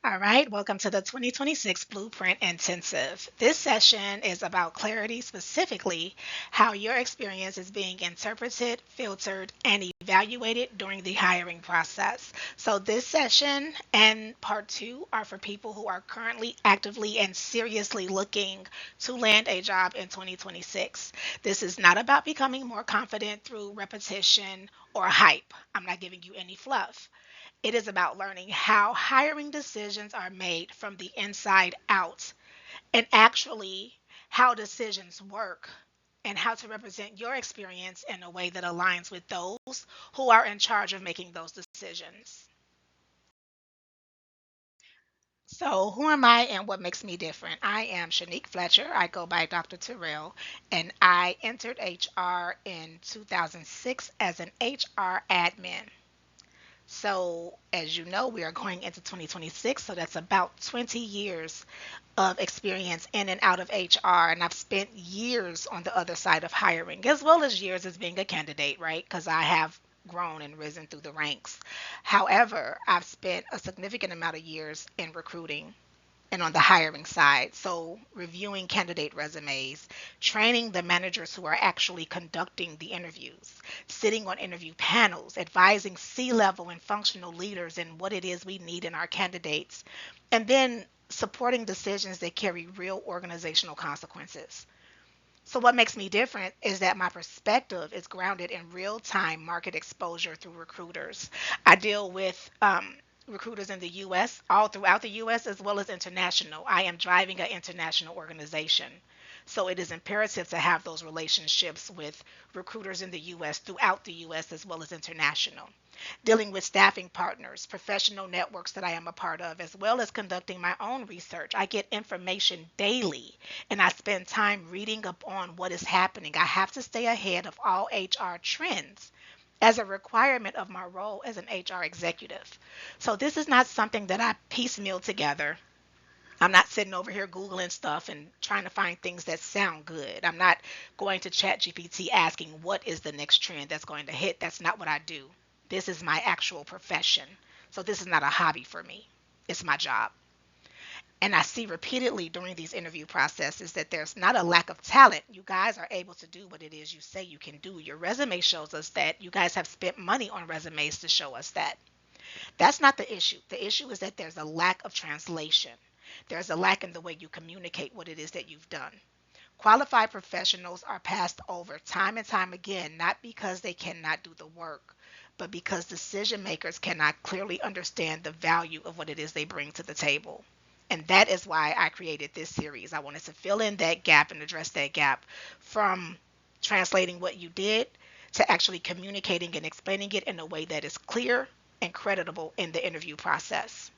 All right, welcome to the 2026 Blueprint Intensive. This session is about clarity, specifically how your experience is being interpreted, filtered, and evaluated during the hiring process. So, this session and part two are for people who are currently actively and seriously looking to land a job in 2026. This is not about becoming more confident through repetition or hype. I'm not giving you any fluff. It is about learning how hiring decisions are made from the inside out and actually how decisions work and how to represent your experience in a way that aligns with those who are in charge of making those decisions. So, who am I and what makes me different? I am Shanique Fletcher. I go by Dr. Terrell, and I entered HR in 2006 as an HR admin. So, as you know, we are going into 2026, so that's about 20 years of experience in and out of HR. And I've spent years on the other side of hiring, as well as years as being a candidate, right? Because I have grown and risen through the ranks. However, I've spent a significant amount of years in recruiting and on the hiring side. So, reviewing candidate resumes, training the managers who are actually conducting the interviews, sitting on interview panels, advising C level and functional leaders in what it is we need in our candidates, and then supporting decisions that carry real organizational consequences. So, what makes me different is that my perspective is grounded in real time market exposure through recruiters. I deal with recruiters in the US, all throughout the US, as well as international. I am driving an international organization. So, it is imperative to have those relationships with recruiters in the US, throughout the US, as well as international. Dealing with staffing partners, professional networks that I am a part of, as well as conducting my own research. I get information daily and I spend time reading up on what is happening. I have to stay ahead of all HR trends as a requirement of my role as an HR executive. So this is not something that I piecemeal together. I'm not sitting over here Googling stuff and trying to find things that sound good. I'm not going to ChatGPT asking what is the next trend that's going to hit. That's not what I do. This is my actual profession. So this is not a hobby for me. It's my job. And I see repeatedly during these interview processes that there's not a lack of talent. You guys are able to do what it is you say you can do. Your resume shows us that. You guys have spent money on resumes to show us that. That's not the issue. The issue is that there's a lack of translation. There's a lack in the way you communicate what it is that you've done. Qualified professionals are passed over time and time again, not because they cannot do the work, but because decision makers cannot clearly understand the value of what it is they bring to the table. And that is why I created this series. I wanted to fill in that gap and address that gap from translating what you did to actually communicating and explaining it in a way that is clear and creditable in the interview process.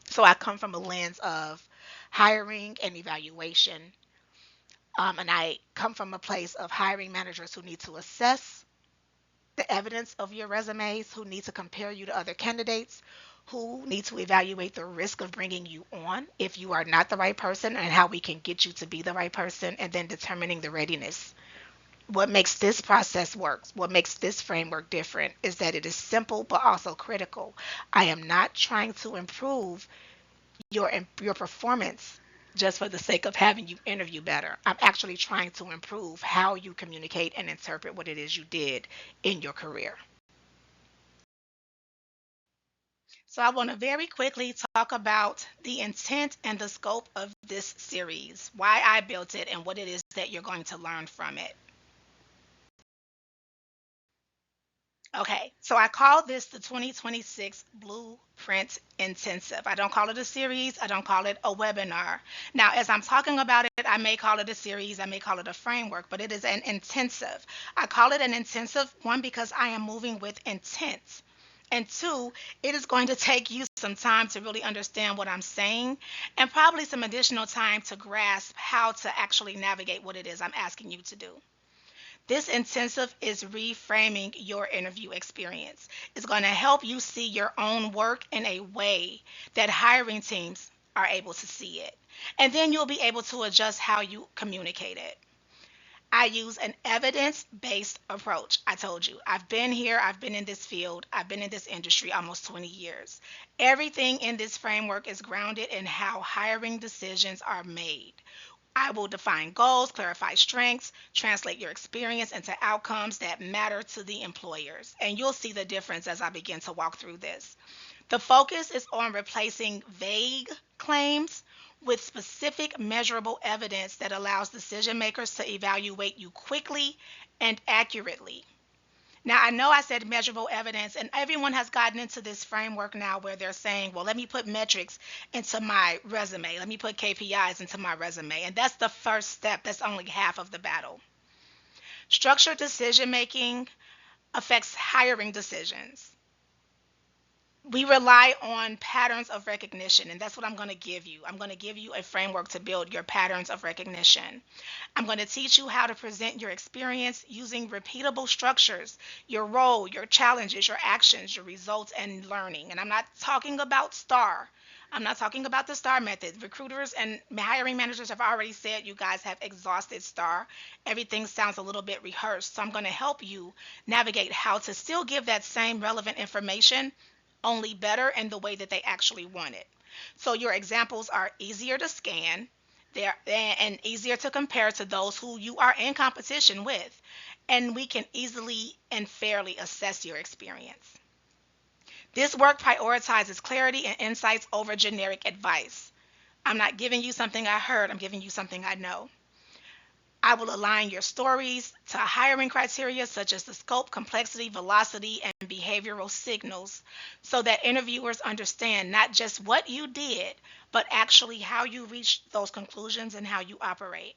So I come from a lens of hiring and evaluation. And I come from a place of hiring managers who need to assess the evidence of your resumes, who need to compare you to other candidates, who need to evaluate the risk of bringing you on if you are not the right person and how we can get you to be the right person, and then determining the readiness. What makes this process work, what makes this framework different, is that it is simple but also critical. I am not trying to improve your performance just for the sake of having you interview better. I'm actually trying to improve how you communicate and interpret what it is you did in your career. So I want to very quickly talk about the intent and the scope of this series, why I built it, and what it is that you're going to learn from it. Okay, so I call this the 2026 Blueprint Intensive. I don't call it a series, I don't call it a webinar. Now, as I'm talking about it, I may call it a series, I may call it a framework, but it is an intensive. I call it an intensive, one, because I am moving with intent. And two, it is going to take you some time to really understand what I'm saying and probably some additional time to grasp how to actually navigate what it is I'm asking you to do. This intensive is reframing your interview experience. It's going to help you see your own work in a way that hiring teams are able to see it. And then you'll be able to adjust how you communicate it. I use an evidence based approach. I told you, I've been here, I've been in this field, I've been in this industry almost 20 years. Everything in this framework is grounded in how hiring decisions are made. I will define goals, clarify strengths, translate your experience into outcomes that matter to the employers. And you'll see the difference as I begin to walk through this. The focus is on replacing vague claims with specific measurable evidence that allows decision makers to evaluate you quickly and accurately. Now, I know I said measurable evidence, and everyone has gotten into this framework now where they're saying, well, let me put metrics into my resume. Let me put KPIs into my resume. And that's the first step. That's only half of the battle. Structured decision making affects hiring decisions. We rely on patterns of recognition, and that's what I'm going to give you. I'm going to give you a framework to build your patterns of recognition. I'm going to teach you how to present your experience using repeatable structures, your role, your challenges, your actions, your results, and learning. And I'm not talking about STAR. I'm not talking about the STAR method. Recruiters and hiring managers have already said you guys have exhausted STAR. Everything sounds a little bit rehearsed. So I'm going to help you navigate how to still give that same relevant information, only better in the way that they actually want it. So your examples are easier to scan, they're and easier to compare to those who you are in competition with, and we can easily and fairly assess your experience. This work prioritizes clarity and insights over generic advice. I'm not giving you something I heard, I'm giving you something I know. I will align your stories to hiring criteria such as the scope, complexity, velocity, and behavioral signals so that interviewers understand not just what you did, but actually how you reached those conclusions and how you operate.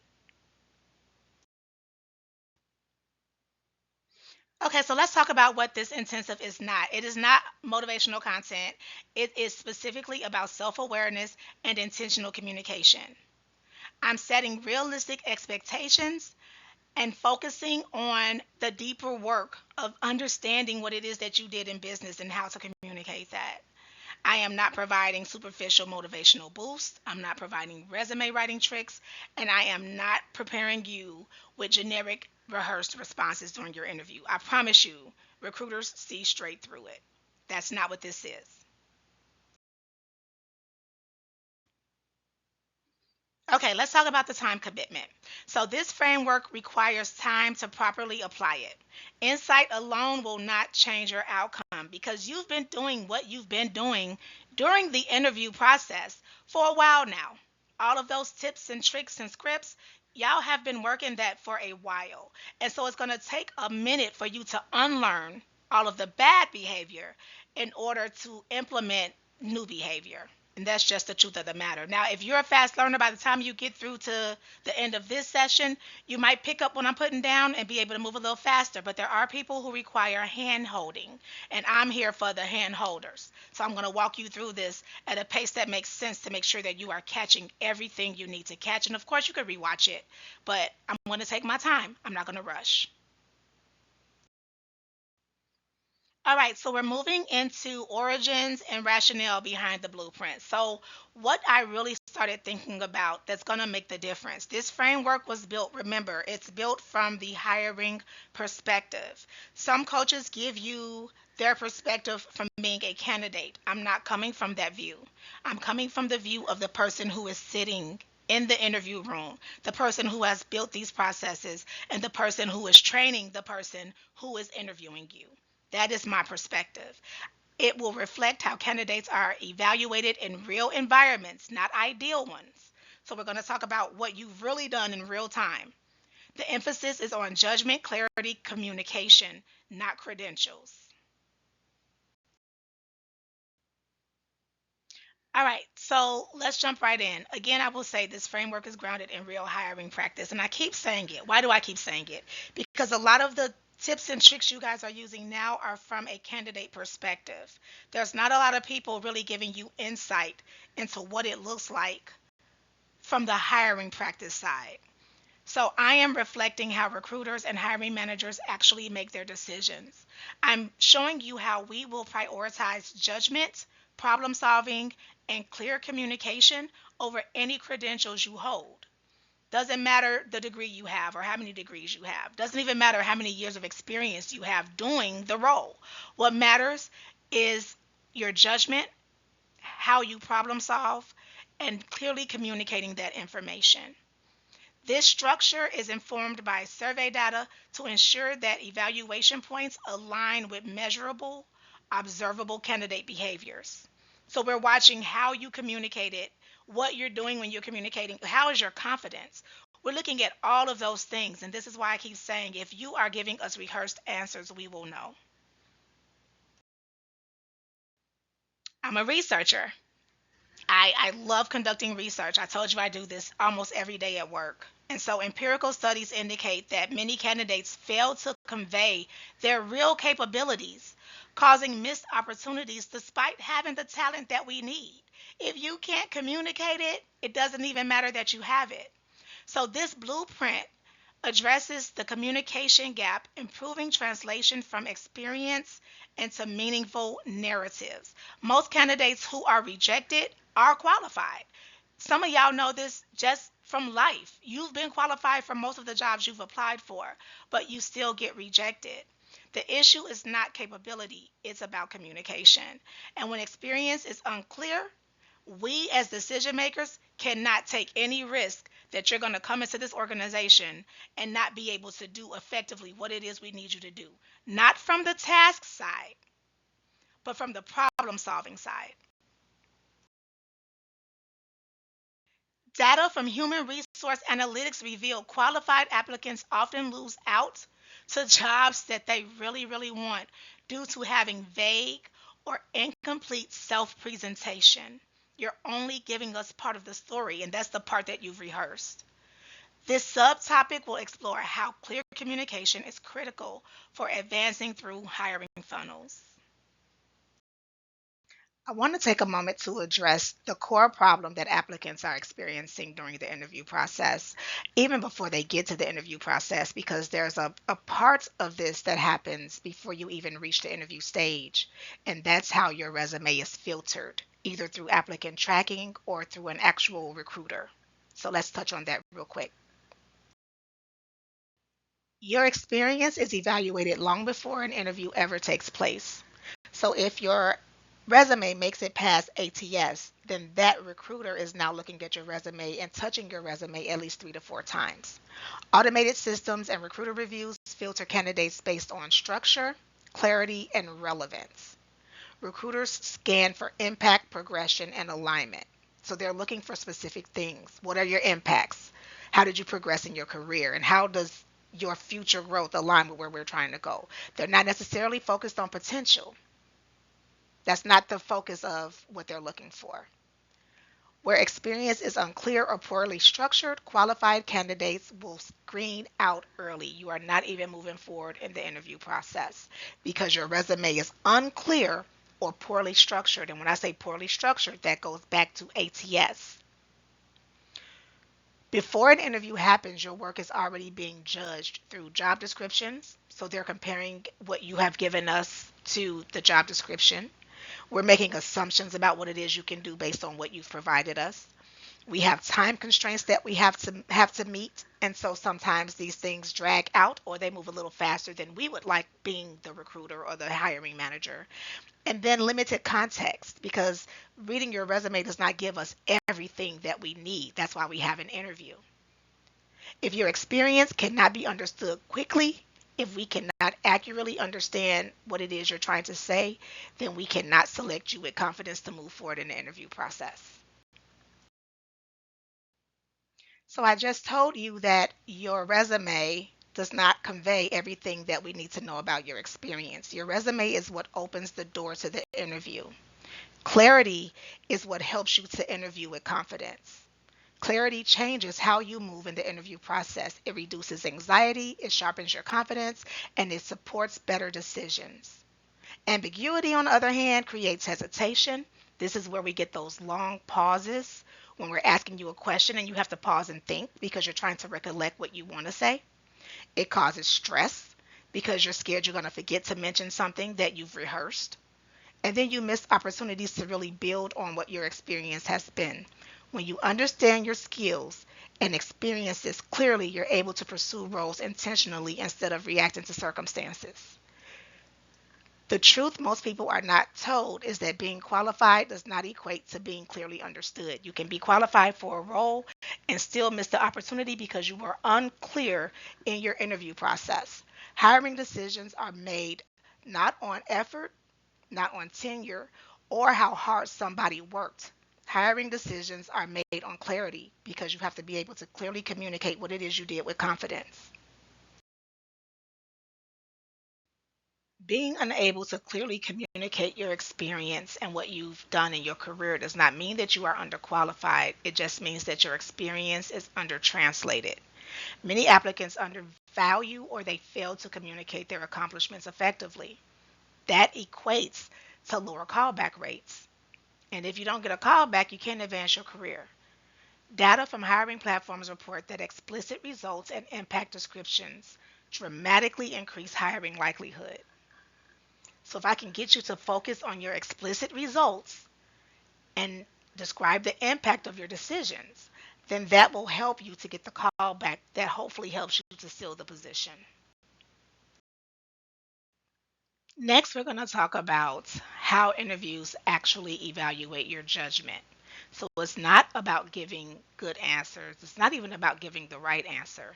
Okay, so let's talk about what this intensive is not. It is not motivational content, it is specifically about self awareness and intentional communication. I'm setting realistic expectations and focusing on the deeper work of understanding what it is that you did in business and how to communicate that. I am not providing superficial motivational boosts. I'm not providing resume writing tricks. And I am not preparing you with generic rehearsed responses during your interview. I promise you, recruiters see straight through it. That's not what this is. Okay, let's talk about the time commitment. So, this framework requires time to properly apply it. Insight alone will not change your outcome because you've been doing what you've been doing during the interview process for a while now. All of those tips and tricks and scripts, y'all have been working that for a while. And so, it's going to take a minute for you to unlearn all of the bad behavior in order to implement new behavior. And that's just the truth of the matter. Now, if you're a fast learner, by the time you get through to the end of this session, you might pick up what I'm putting down and be able to move a little faster. But there are people who require hand holding, and I'm here for the hand holders. So I'm going to walk you through this at a pace that makes sense to make sure that you are catching everything you need to catch. And of course, you could rewatch it, but I'm going to take my time. I'm not going to rush. All right, so we're moving into origins and rationale behind the blueprint. So, what I really started thinking about that's going to make the difference. This framework was built, remember, it's built from the hiring perspective. Some coaches give you their perspective from being a candidate. I'm not coming from that view. I'm coming from the view of the person who is sitting in the interview room, the person who has built these processes, and the person who is training the person who is interviewing you. That is my perspective. It will reflect how candidates are evaluated in real environments, not ideal ones. So, we're going to talk about what you've really done in real time. The emphasis is on judgment, clarity, communication, not credentials. All right, so let's jump right in. Again, I will say this framework is grounded in real hiring practice, and I keep saying it. Why do I keep saying it? Because a lot of the tips and tricks you guys are using now are from a candidate perspective. There's not a lot of people really giving you insight into what it looks like from the hiring practice side. So I am reflecting how recruiters and hiring managers actually make their decisions. I'm showing you how we will prioritize judgment, problem solving, and clear communication over any credentials you hold. Doesn't matter the degree you have or how many degrees you have. Doesn't even matter how many years of experience you have doing the role. What matters is your judgment, how you problem solve, and clearly communicating that information. This structure is informed by survey data to ensure that evaluation points align with measurable, observable candidate behaviors. So we're watching how you communicate it, what you're doing when you're communicating, how is your confidence. We're looking at all of those things, and this is why I keep saying if you are giving us rehearsed answers, we will know. I'm a researcher. I love conducting research. I told you I do this almost every day at work. And so empirical studies indicate that many candidates fail to convey their real capabilities, causing missed opportunities despite having the talent that we need. If you can't communicate it, it doesn't even matter that you have it. So this blueprint addresses the communication gap, improving translation from experience into meaningful narratives. Most candidates who are rejected are qualified. Some of y'all know this just from life. You've been qualified for most of the jobs you've applied for, but you still get rejected. The issue is not capability, it's about communication. And when experience is unclear, we as decision makers cannot take any risk that you're going to come into this organization and not be able to do effectively what it is we need you to do. Not from the task side, but from the problem solving side. Data from human resource analytics reveal qualified applicants often lose out to jobs that they really want due to having vague or incomplete self presentation. You're only giving us part of the story, and that's the part that you've rehearsed. This subtopic will explore how clear communication is critical for advancing through hiring funnels. I want to take a moment to address the core problem that applicants are experiencing during the interview process, even before they get to the interview process, because there's a part of this that happens before you even reach the interview stage, and that's how your resume is filtered, either through applicant tracking or through an actual recruiter. So let's touch on that real quick. Your experience is evaluated long before an interview ever takes place. So if your resume makes it past ATS, then that recruiter is now looking at your resume and touching your resume at least 3 to 4 times. Automated systems and recruiter reviews filter candidates based on structure, clarity, and relevance. Recruiters scan for impact, progression, and alignment. So they're looking for specific things. What are your impacts? How did you progress in your career? And how does your future growth align with where we're trying to go? They're not necessarily focused on potential. That's not the focus of what they're looking for. Where experience is unclear or poorly structured, qualified candidates will screen out early. You are not even moving forward in the interview process because your resume is unclear or poorly structured. And when I say poorly structured, that goes back to ATS. Before an interview happens, your work is already being judged through job descriptions. So they're comparing what you have given us to the job description. We're making assumptions about what it is you can do based on what you've provided us. We have time constraints that we have to meet, and so sometimes these things drag out or they move a little faster than we would like being the recruiter or the hiring manager. And then limited context because reading your resume does not give us everything that we need. That's why we have an interview. If your experience cannot be understood quickly, if we cannot accurately understand what it is you're trying to say, then we cannot select you with confidence to move forward in the interview process. So I just told you that your resume does not convey everything that we need to know about your experience. Your resume is what opens the door to the interview. Clarity is what helps you to interview with confidence. Clarity changes how you move in the interview process. It reduces anxiety, it sharpens your confidence, and it supports better decisions. Ambiguity, on the other hand, creates hesitation. This is where we get those long pauses when we're asking you a question and you have to pause and think because you're trying to recollect what you want to say. It causes stress because you're scared you're going to forget to mention something that you've rehearsed. And then you miss opportunities to really build on what your experience has been. When you understand your skills and experiences clearly, you're able to pursue roles intentionally instead of reacting to circumstances. The truth most people are not told is that being qualified does not equate to being clearly understood. You can be qualified for a role and still miss the opportunity because you were unclear in your interview process. Hiring decisions are made not on effort, not on tenure, or how hard somebody worked. Hiring decisions are made on clarity because you have to be able to clearly communicate what it is you did with confidence. Being unable to clearly communicate your experience and what you've done in your career does not mean that you are underqualified. It just means that your experience is undertranslated. Many applicants undervalue or they fail to communicate their accomplishments effectively. That equates to lower callback rates. And if you don't get a callback, you can't advance your career. Data from hiring platforms report that explicit results and impact descriptions dramatically increase hiring likelihood. So if I can get you to focus on your explicit results and describe the impact of your decisions, then that will help you to get the call back that hopefully helps you to seal the position. Next, we're going to talk about how interviews actually evaluate your judgment. So it's not about giving good answers. It's not even about giving the right answer.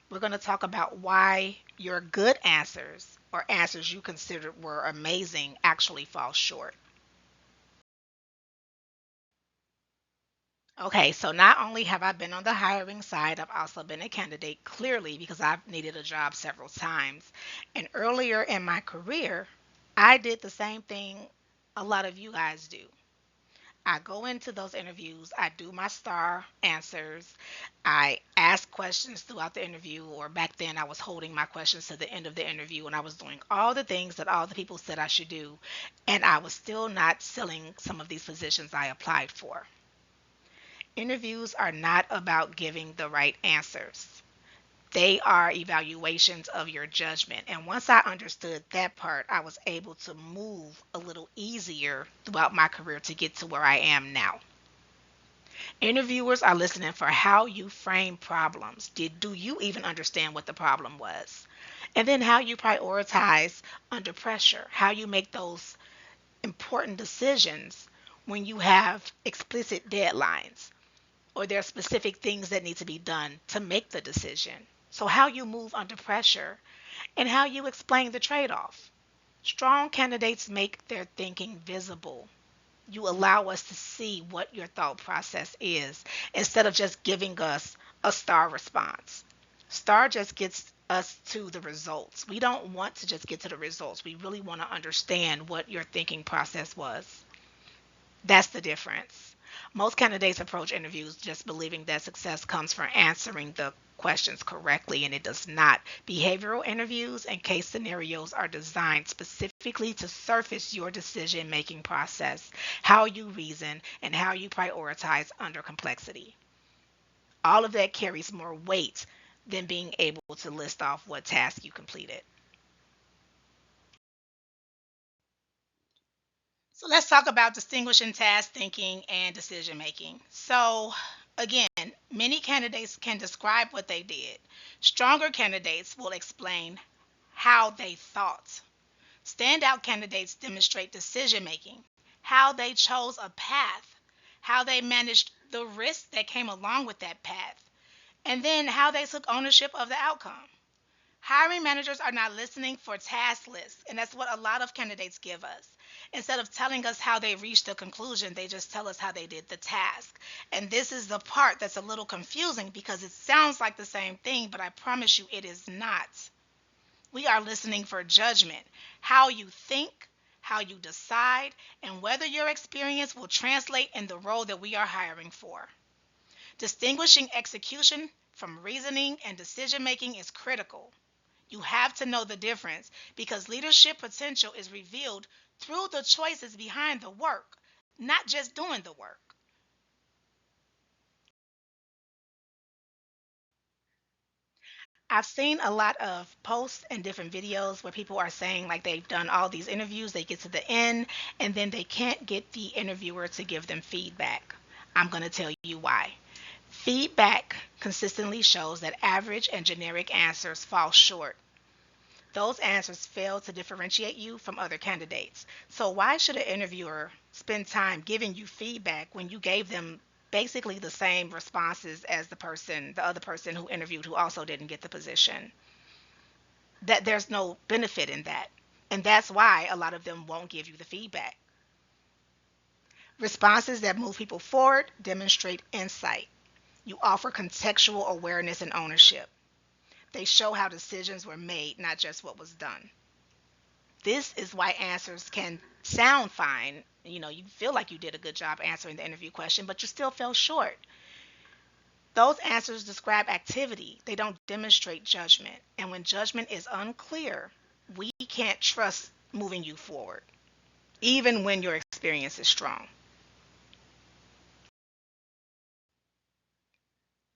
We're going to talk about why your good answers or answers you considered were amazing actually fall short. Okay, so not only have I been on the hiring side, I've also been a candidate clearly because I've needed a job several times. And earlier in my career, I did the same thing a lot of you guys do. I go into those interviews, I do my star answers, I ask questions throughout the interview, or back then I was holding my questions to the end of the interview and I was doing all the things that all the people said I should do, and I was still not filling some of these positions I applied for. Interviews are not about giving the right answers. They are evaluations of your judgment. And once I understood that part, I was able to move a little easier throughout my career to get to where I am now. Interviewers are listening for how you frame problems. Do you even understand what the problem was? And then how you prioritize under pressure, how you make those important decisions when you have explicit deadlines or there are specific things that need to be done to make the decision. So, how you move under pressure and how you explain the trade off. Strong candidates make their thinking visible. You allow us to see what your thought process is instead of just giving us a star response. Star just gets us to the results. We don't want to just get to the results. We really want to understand what your thinking process was. That's the difference. Most candidates approach interviews just believing that success comes from answering the questions correctly, and it does not. Behavioral interviews and case scenarios are designed specifically to surface your decision making process, how you reason, and how you prioritize under complexity. All of that carries more weight than being able to list off what task you completed. So let's talk about distinguishing task thinking and decision making. So, again, many candidates can describe what they did. Stronger candidates will explain how they thought. Standout candidates demonstrate decision making, how they chose a path, how they managed the risks that came along with that path, and then how they took ownership of the outcome. Hiring managers are not listening for task lists, and that's what a lot of candidates give us. Instead of telling us how they reached a conclusion, they just tell us how they did the task. And this is the part that's a little confusing because it sounds like the same thing, but I promise you it is not. We are listening for judgment, how you think, how you decide, and whether your experience will translate in the role that we are hiring for. Distinguishing execution from reasoning and decision making is critical. You have to know the difference because leadership potential is revealed through the choices behind the work, not just doing the work. I've seen a lot of posts and different videos where people are saying like they've done all these interviews, they get to the end, and then they can't get the interviewer to give them feedback. I'm going to tell you why. Feedback consistently shows that average and generic answers fall short. Those answers fail to differentiate you from other candidates. So, why should an interviewer spend time giving you feedback when you gave them basically the same responses as the other person who interviewed who also didn't get the position? That there's no benefit in that. And that's why a lot of them won't give you the feedback. Responses that move people forward demonstrate insight. You offer contextual awareness and ownership. They show how decisions were made, not just what was done. This is why answers can sound fine. You feel like you did a good job answering the interview question, but you still fell short. Those answers describe activity, they don't demonstrate judgment. And when judgment is unclear, we can't trust moving you forward, even when your experience is strong.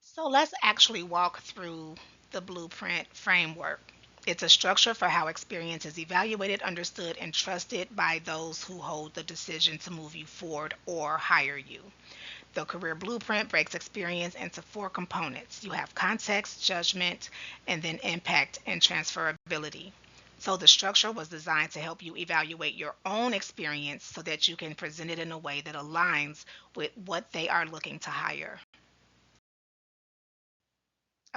So let's actually walk through the blueprint framework. It's a structure for how experience is evaluated, understood, and trusted by those who hold the decision to move you forward or hire you. The career blueprint breaks experience into four components. You have context, judgment, and then impact and transferability. So the structure was designed to help you evaluate your own experience so that you can present it in a way that aligns with what they are looking to hire.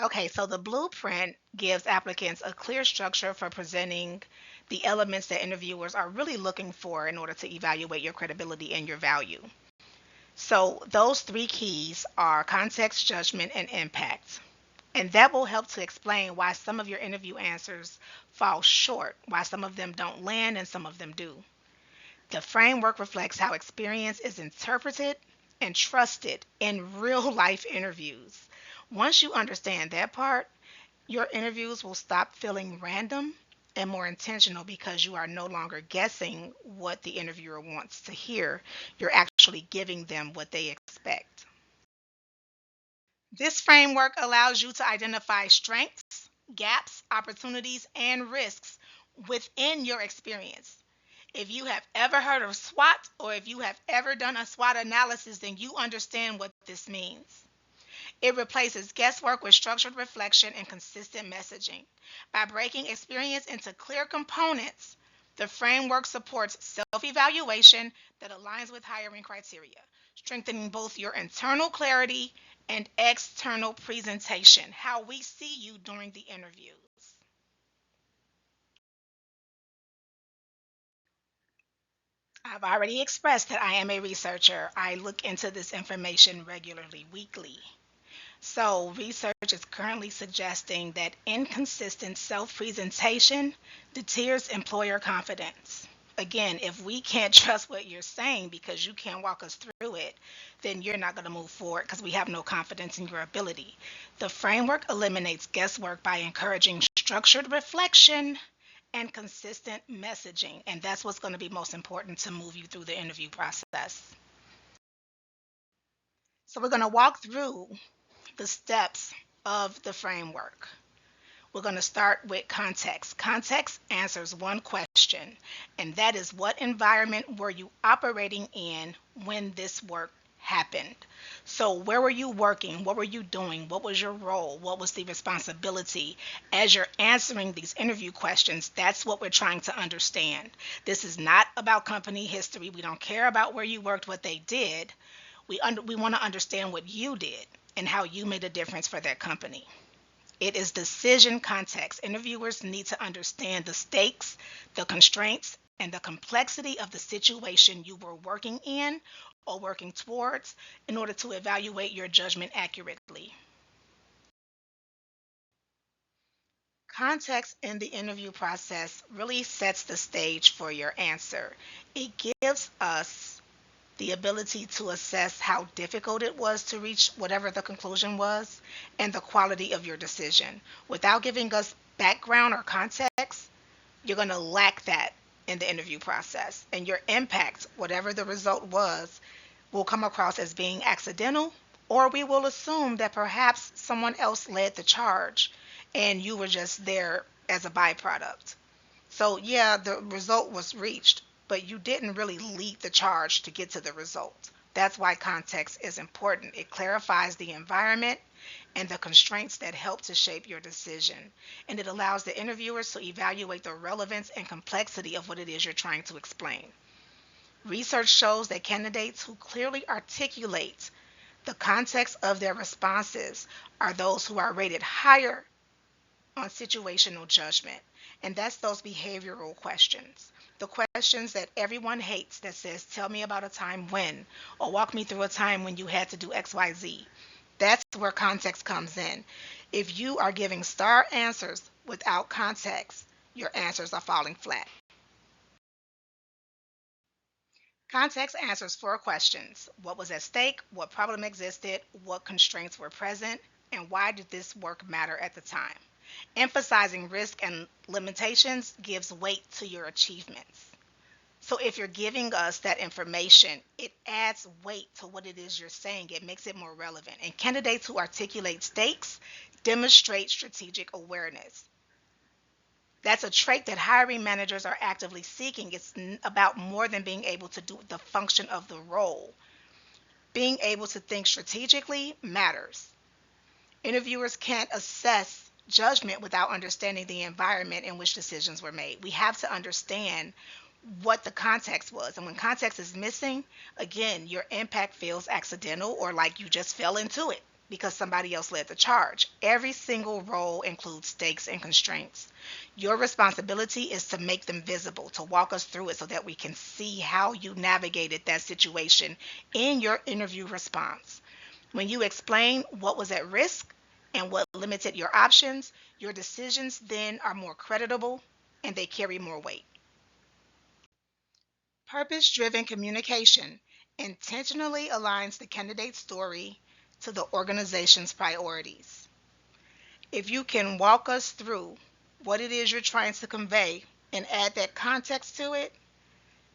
Okay, so the blueprint gives applicants a clear structure for presenting the elements that interviewers are really looking for in order to evaluate your credibility and your value. So, those three keys are context, judgment, and impact. And that will help to explain why some of your interview answers fall short, why some of them don't land and some of them do. The framework reflects how experience is interpreted and trusted in real life interviews. Once you understand that part, your interviews will stop feeling random and more intentional because you are no longer guessing what the interviewer wants to hear. You're actually giving them what they expect. This framework allows you to identify strengths, gaps, opportunities, and risks within your experience. If you have ever heard of SWOT or if you have ever done a SWOT analysis, then you understand what this means. It replaces guesswork with structured reflection and consistent messaging. By breaking experience into clear components, the framework supports self evaluation that aligns with hiring criteria, strengthening both your internal clarity and external presentation, how we see you during the interviews. I've already expressed that I am a researcher. I look into this information regularly, weekly. So, research is currently suggesting that inconsistent self presentation deters employer confidence. Again, if we can't trust what you're saying because you can't walk us through it, then you're not going to move forward because we have no confidence in your ability. The framework eliminates guesswork by encouraging structured reflection and consistent messaging. And that's what's going to be most important to move you through the interview process. So, we're going to walk through the steps of the framework. We're going to start with context. Context answers one question, and that is what environment were you operating in when this work happened? So, where were you working? What were you doing? What was your role? What was the responsibility? As you're answering these interview questions, that's what we're trying to understand. This is not about company history. We don't care about where you worked, what they did. We want to understand what you did and how you made a difference for that company. It is decision context. Interviewers need to understand the stakes, the constraints, and the complexity of the situation you were working in or working towards in order to evaluate your judgment accurately. Context in the interview process really sets the stage for your answer. It gives us the ability to assess how difficult it was to reach whatever the conclusion was and the quality of your decision. Without giving us background or context, you're going to lack that in the interview process. And your impact, whatever the result was, will come across as being accidental, or we will assume that perhaps someone else led the charge and you were just there as a byproduct. So, yeah, the result was reached, but you didn't really lead the charge to get to the result. That's why context is important. It clarifies the environment and the constraints that help to shape your decision. And it allows the interviewers to evaluate the relevance and complexity of what it is you're trying to explain. Research shows that candidates who clearly articulate the context of their responses are those who are rated higher on situational judgment. And that's those behavioral questions. The questions that everyone hates that says, tell me about a time when, or walk me through a time when you had to do XYZ. That's where context comes in. If you are giving star answers without context, your answers are falling flat. Context answers four questions: what was at stake, what problem existed, what constraints were present, and why did this work matter at the time. Emphasizing risk and limitations gives weight to your achievements. So if you're giving us that information, it adds weight to what it is you're saying. It makes it more relevant. And candidates who articulate stakes demonstrate strategic awareness. That's a trait that hiring managers are actively seeking. It's about more than being able to do the function of the role. Being able to think strategically matters. Interviewers can't assess judgment without understanding the environment in which decisions were made. We have to understand what the context was. And when context is missing, again, your impact feels accidental or like you just fell into it because somebody else led the charge. Every single role includes stakes and constraints. Your responsibility is to make them visible, to walk us through it so that we can see how you navigated that situation in your interview response. When you explain what was at risk and what limited your options, your decisions then are more creditable and they carry more weight. Purpose driven communication intentionally aligns the candidate's story to the organization's priorities. If you can walk us through what it is you're trying to convey and add that context to it,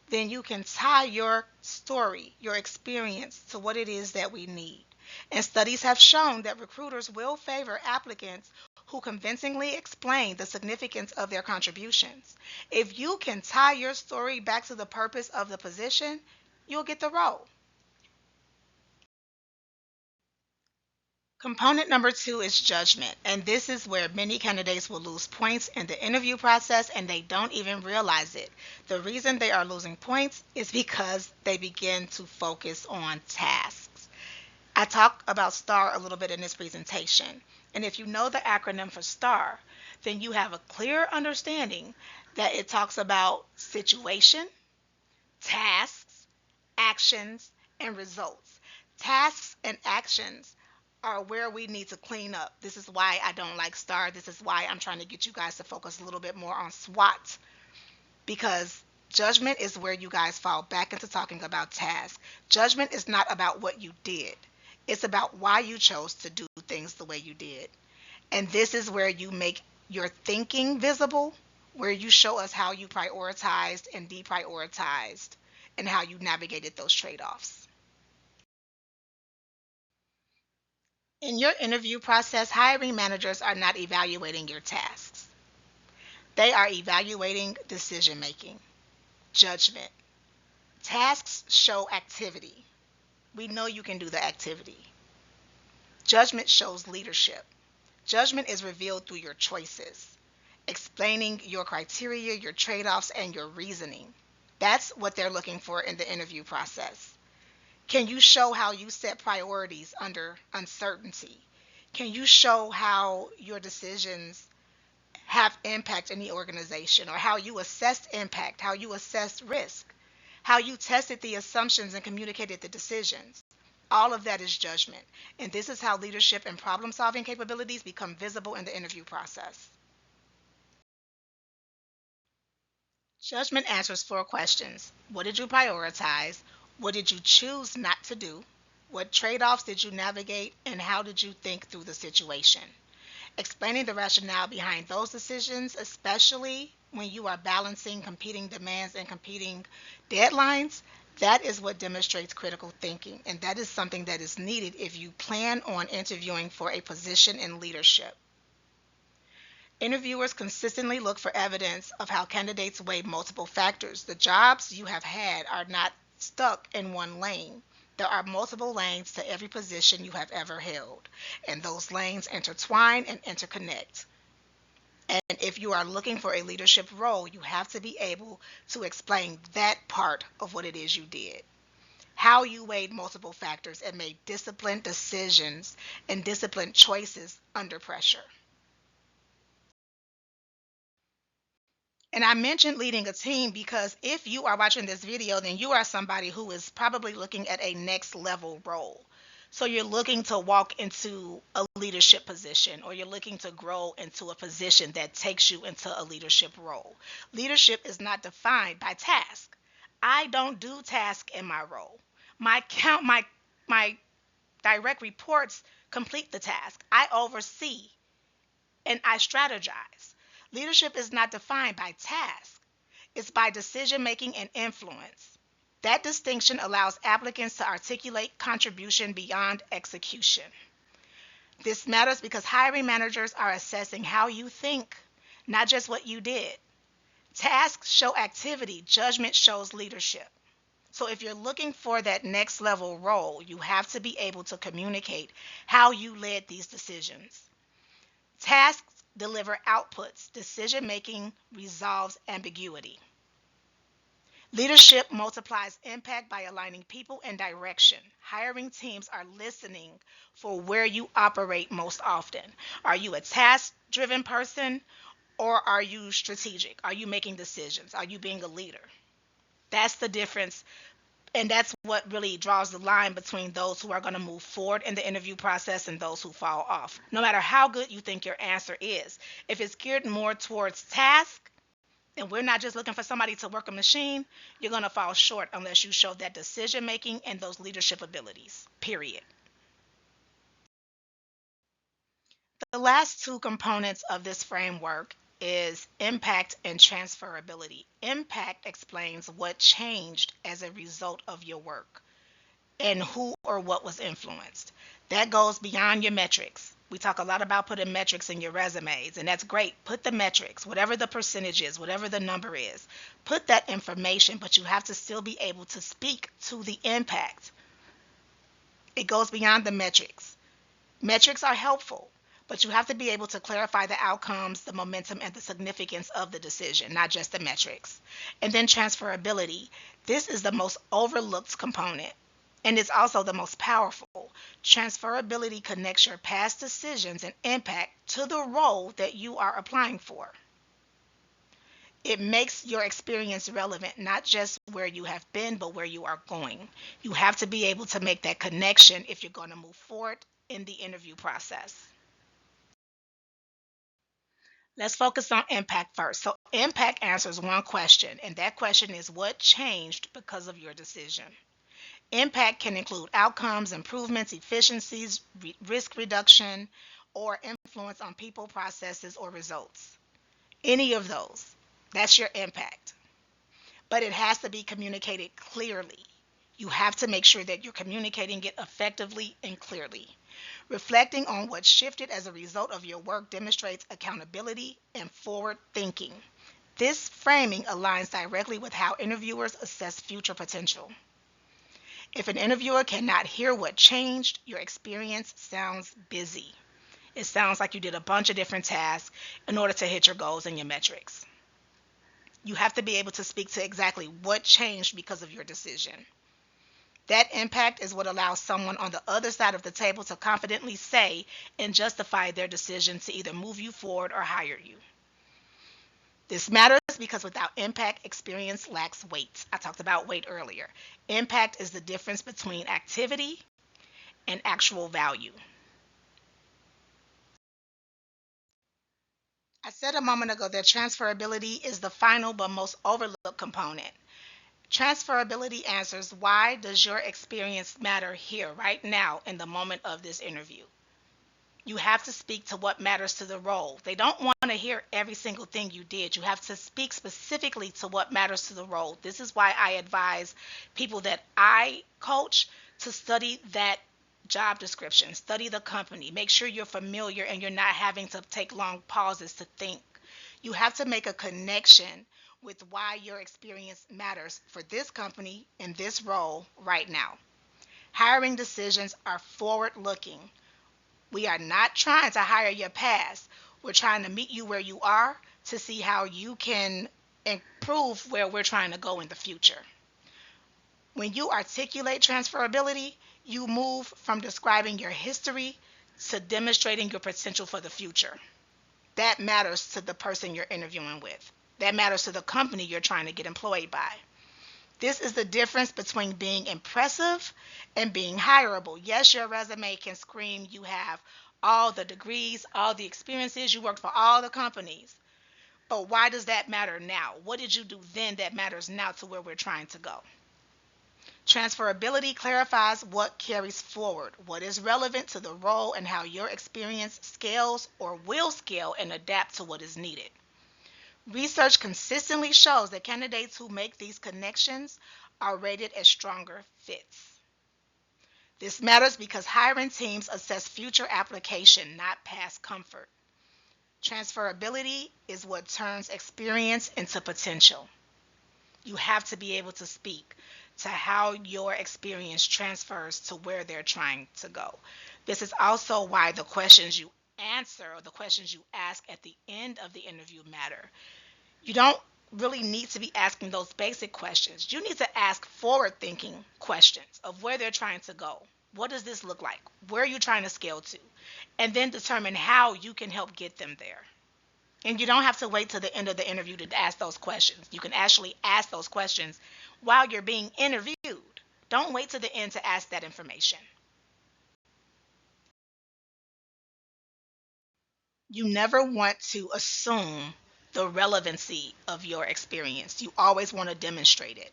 then you can tie your story, your experience to what it is that we need. And studies have shown that recruiters will favor applicants who convincingly explain the significance of their contributions. If you can tie your story back to the purpose of the position, you'll get the role. Component number two is judgment, and this is where many candidates will lose points in the interview process and they don't even realize it. The reason they are losing points is because they begin to focus on tasks. I talk about STAR a little bit in this presentation, and if you know the acronym for STAR, then you have a clear understanding that it talks about situation, tasks, actions, and results. Tasks and actions are where we need to clean up. This is why I don't like STAR. This is why I'm trying to get you guys to focus a little bit more on SWOT, because judgment is where you guys fall back into talking about tasks. Judgment is not about what you did. It's about why you chose to do things the way you did. And this is where you make your thinking visible, where you show us how you prioritized and deprioritized and how you navigated those trade offs. In your interview process, hiring managers are not evaluating your tasks. They are evaluating decision making, judgment. Tasks show activity. We know you can do the activity. Judgment shows leadership. Judgment is revealed through your choices, explaining your criteria, your trade offs, and your reasoning. That's what they're looking for in the interview process. Can you show how you set priorities under uncertainty? Can you show how your decisions have impact in the organization, or how you assessed impact, how you assessed risk, how you tested the assumptions and communicated the decisions? All of that is judgment. And this is how leadership and problem solving capabilities become visible in the interview process. Judgment answers four questions: what did you prioritize? What did you choose not to do? What trade offs did you navigate? And how did you think through the situation? Explaining the rationale behind those decisions, especially when you are balancing competing demands and competing deadlines, that is what demonstrates critical thinking. And that is something that is needed if you plan on interviewing for a position in leadership. Interviewers consistently look for evidence of how candidates weigh multiple factors. The jobs you have had are not stuck in one lane. There are multiple lanes to every position you have ever held, and those lanes intertwine and interconnect. And if you are looking for a leadership role, you have to be able to explain that part of what it is you did. How you weighed multiple factors and made disciplined decisions and disciplined choices under pressure. And I mentioned leading a team because if you are watching this video, then you are somebody who is probably looking at a next level role. So you're looking to walk into a leadership position, or you're looking to grow into a position that takes you into a leadership role. Leadership is not defined by task. I don't do task in my role. My direct reports complete the task. I oversee and I strategize. Leadership is not defined by task, it's by decision making and influence. That distinction allows applicants to articulate contribution beyond execution. This matters because hiring managers are assessing how you think, not just what you did. Tasks show activity, judgment shows leadership. So if you're looking for that next level role, you have to be able to communicate how you led these decisions. Tasks deliver outputs. Decision making resolves ambiguity. Leadership multiplies impact by aligning people and direction. Hiring teams are listening for where you operate most often. Are you a task driven person, or are you strategic? Are you making decisions? Are you being a leader? That's the difference. And that's what really draws the line between those who are going to move forward in the interview process and those who fall off. No matter how good you think your answer is, if it's geared more towards task, and we're not just looking for somebody to work a machine, you're going to fall short unless you show that decision making and those leadership abilities, period. The last two components of this framework is impact and transferability. Impact explains what changed as a result of your work and who or what was influenced. That goes beyond your metrics. We talk a lot about putting metrics in your resumes, and that's great. Put the metrics, whatever the percentage is, whatever the number is, put that information, but you have to still be able to speak to the impact. It goes beyond the metrics. Metrics are helpful, but you have to be able to clarify the outcomes, the momentum, and the significance of the decision, not just the metrics. And then transferability. This is the most overlooked component, and it's also the most powerful. Transferability connects your past decisions and impact to the role that you are applying for. It makes your experience relevant, not just where you have been, but where you are going. You have to be able to make that connection if you're going to move forward in the interview process. Let's focus on impact first. So, impact answers one question, and that question is what changed because of your decision? Impact can include outcomes, improvements, efficiencies, risk reduction, or influence on people, processes, or results. Any of those. That's your impact. But it has to be communicated clearly. You have to make sure that you're communicating it effectively and clearly. Reflecting on what shifted as a result of your work demonstrates accountability and forward thinking. This framing aligns directly with how interviewers assess future potential. If an interviewer cannot hear what changed, your experience sounds busy. It sounds like you did a bunch of different tasks in order to hit your goals and your metrics. You have to be able to speak to exactly what changed because of your decision. That impact is what allows someone on the other side of the table to confidently say and justify their decision to either move you forward or hire you. This matters because without impact, experience lacks weight. I talked about weight earlier. Impact is the difference between activity and actual value. I said a moment ago that transferability is the final but most overlooked component. Transferability answers why does your experience matter here, right now, in the moment of this interview? You have to speak to what matters to the role. They don't want to hear every single thing you did. You have to speak specifically to what matters to the role. This is why I advise people that I coach to study that job description, study the company, make sure you're familiar and you're not having to take long pauses to think. You have to make a connection with why your experience matters for this company in this role right now. Hiring decisions are forward looking. We are not trying to hire your past. We're trying to meet you where you are to see how you can improve where we're trying to go in the future. When you articulate transferability, you move from describing your history to demonstrating your potential for the future. That matters to the person you're interviewing with. That matters to the company you're trying to get employed by. This is the difference between being impressive and being hireable. Yes, your resume can scream you have all the degrees, all the experiences, you worked for all the companies. But why does that matter now? What did you do then that matters now to where we're trying to go? Transferability clarifies what carries forward, what is relevant to the role, and how your experience scales or will scale and adapt to what is needed. Research consistently shows that candidates who make these connections are rated as stronger fits. This matters because hiring teams assess future application, not past comfort. Transferability is what turns experience into potential. You have to be able to speak to how your experience transfers to where they're trying to go. This is also why the questions you answer or the questions you ask at the end of the interview matter. You don't really need to be asking those basic questions. You need to ask forward thinking questions of where they're trying to go. What does this look like? Where are you trying to scale to? And then determine how you can help get them there. And you don't have to wait to the end of the interview to ask those questions. You can actually ask those questions while you're being interviewed. Don't wait to the end to ask that information. You never want to assume the relevancy of your experience. You always want to demonstrate it.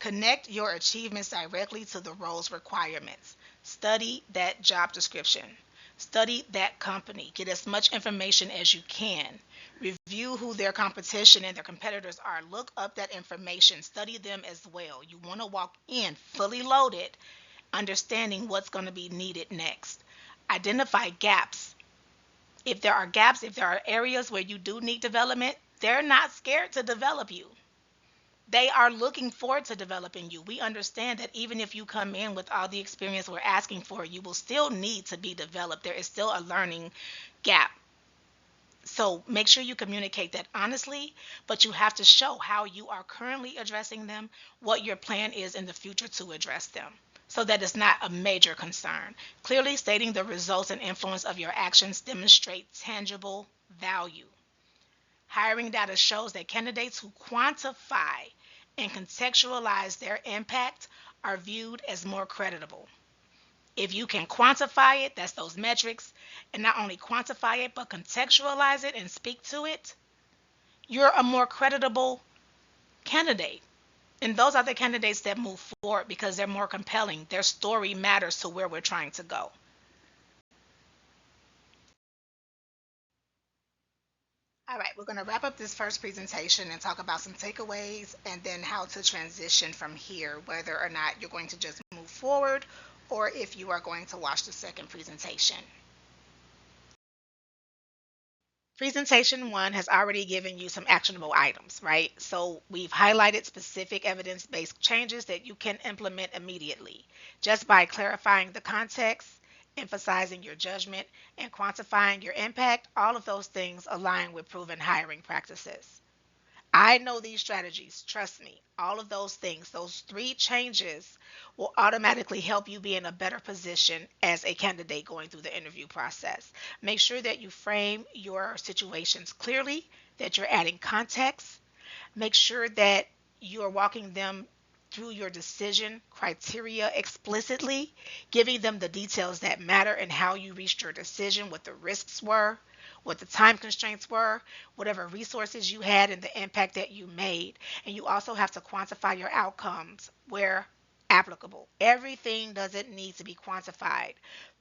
Connect your achievements directly to the role's requirements. Study that job description. Study that company. Get as much information as you can. Review who their competition and their competitors are. Look up that information. Study them as well. You want to walk in fully loaded, understanding what's going to be needed next. Identify gaps. If there are gaps, if there are areas where you do need development, they're not scared to develop you. They are looking forward to developing you. We understand that even if you come in with all the experience we're asking for, you will still need to be developed. There is still a learning gap. So make sure you communicate that honestly, but you have to show how you are currently addressing them, what your plan is in the future to address them, so that it's not a major concern. Clearly stating the results and influence of your actions demonstrate tangible value. Hiring data shows that candidates who quantify and contextualize their impact are viewed as more credible. If you can quantify it, that's those metrics, and not only quantify it, but contextualize it and speak to it, you're a more creditable candidate. And those are the candidates that move forward because they're more compelling. Their story matters to where we're trying to go. All right, we're going to wrap up this first presentation and talk about some takeaways and then how to transition from here, whether or not you're going to just move forward or if you are going to watch the second presentation. Presentation one has already given you some actionable items, right? So we've highlighted specific evidence-based changes that you can implement immediately just by clarifying the context, emphasizing your judgment, and quantifying your impact. All of those things align with proven hiring practices. I know these strategies. Trust me. All of those things, those three changes will automatically help you be in a better position as a candidate going through the interview process. Make sure that you frame your situations clearly, that you're adding context. Make sure that you're walking them through your decision criteria explicitly, giving them the details that matter and how you reached your decision, what the risks were, what the time constraints were, whatever resources you had, and the impact that you made. And you also have to quantify your outcomes where applicable. Everything doesn't need to be quantified,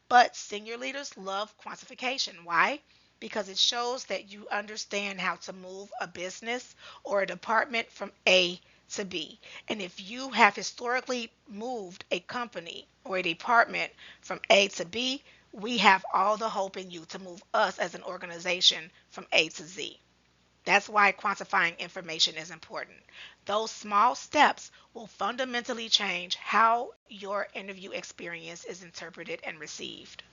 but senior leaders love quantification. Why? Because it shows that you understand how to move a business or a department from A to B. And if you have historically moved a company or a department from A to B, we have all the hope in you to move us as an organization from A to Z. That's why quantifying information is important. Those small steps will fundamentally change how your interview experience is interpreted and received.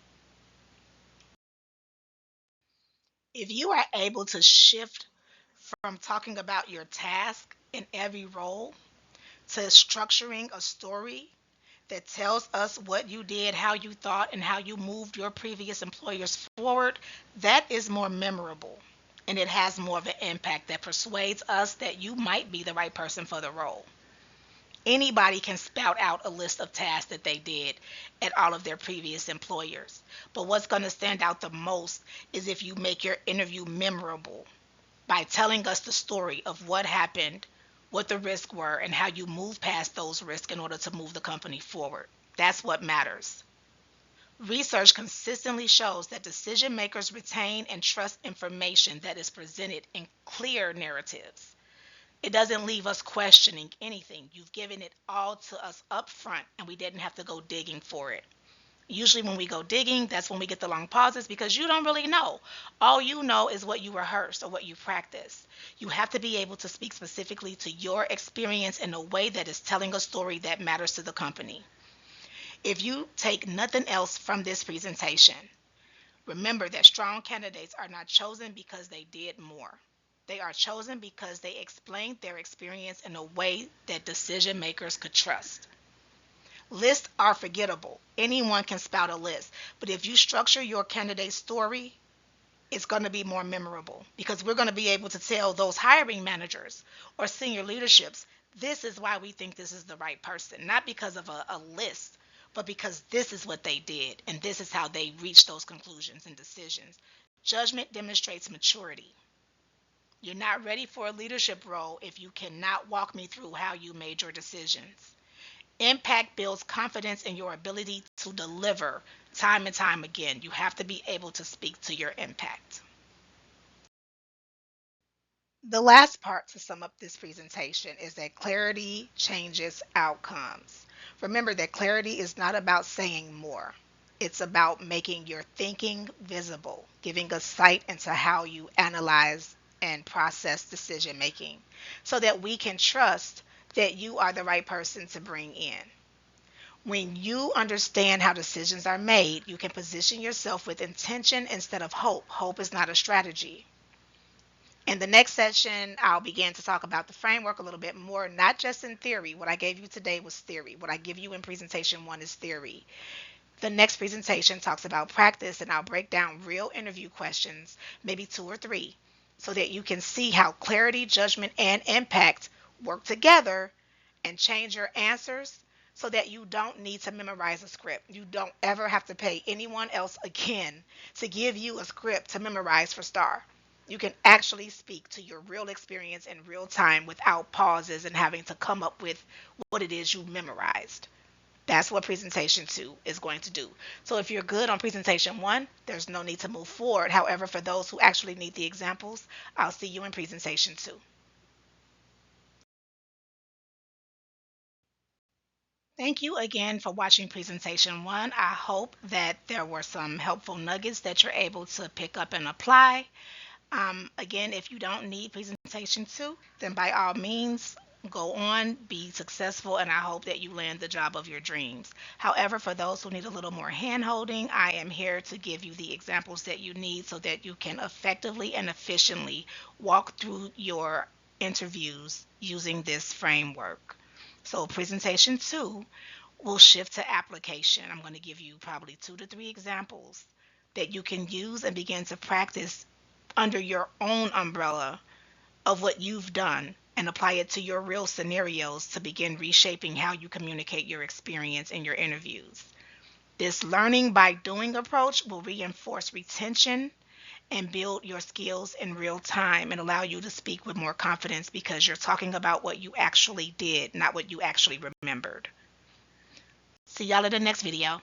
If you are able to shift from talking about your task in every role to structuring a story that tells us what you did, how you thought, and how you moved your previous employers forward, that is more memorable. And it has more of an impact that persuades us that you might be the right person for the role. Anybody can spout out a list of tasks that they did at all of their previous employers. But what's going to stand out the most is if you make your interview memorable by telling us the story of what happened, what the risks were, and how you move past those risks in order to move the company forward. That's what matters. Research consistently shows that decision makers retain and trust information that is presented in clear narratives. It doesn't leave us questioning anything. You've given it all to us up front, and we didn't have to go digging for it. Usually, when we go digging, that's when we get the long pauses because you don't really know. All you know is what you rehearsed or what you practiced. You have to be able to speak specifically to your experience in a way that is telling a story that matters to the company. If you take nothing else from this presentation, remember that strong candidates are not chosen because they did more. They are chosen because they explained their experience in a way that decision makers could trust. Lists are forgettable. Anyone can spout a list. But if you structure your candidate story, it's going to be more memorable because we're going to be able to tell those hiring managers or senior leaderships, this is why we think this is the right person. Not because of a list, but because this is what they did and this is how they reached those conclusions and decisions. Judgment demonstrates maturity. You're not ready for a leadership role if you cannot walk me through how you made your decisions. Impact builds confidence in your ability to deliver time and time again. You have to be able to speak to your impact. The last part to sum up this presentation is that clarity changes outcomes. Remember that clarity is not about saying more. It's about making your thinking visible, giving us sight into how you analyze and process decision making so that we can trust that you are the right person to bring in. When you understand how decisions are made, you can position yourself with intention instead of hope. Hope is not a strategy. In the next session, I'll begin to talk about the framework a little bit more, not just in theory. What I gave you today was theory. What I give you in presentation one is theory. The next presentation talks about practice, and I'll break down real interview questions, maybe two or three, so that you can see how clarity, judgment, and impact work together and change your answers so that you don't need to memorize a script. You don't ever have to pay anyone else again to give you a script to memorize for STAR. You can actually speak to your real experience in real time without pauses and having to come up with what it is you memorized. That's what presentation two is going to do. So if you're good on presentation one, there's no need to move forward. However, for those who actually need the examples, I'll see you in presentation two. Thank you again for watching presentation one. I hope that there were some helpful nuggets that you're able to pick up and apply. Again, if you don't need presentation two, then by all means, go on, be successful, and I hope that you land the job of your dreams. However, for those who need a little more hand holding, I am here to give you the examples that you need so that you can effectively and efficiently walk through your interviews using this framework. So, presentation two will shift to application. I'm going to give you probably 2 to 3 examples that you can use and begin to practice under your own umbrella of what you've done and apply it to your real scenarios to begin reshaping how you communicate your experience in your interviews. This learning by doing approach will reinforce retention and build your skills in real time and allow you to speak with more confidence because you're talking about what you actually did, not what you actually remembered. See y'all in the next video.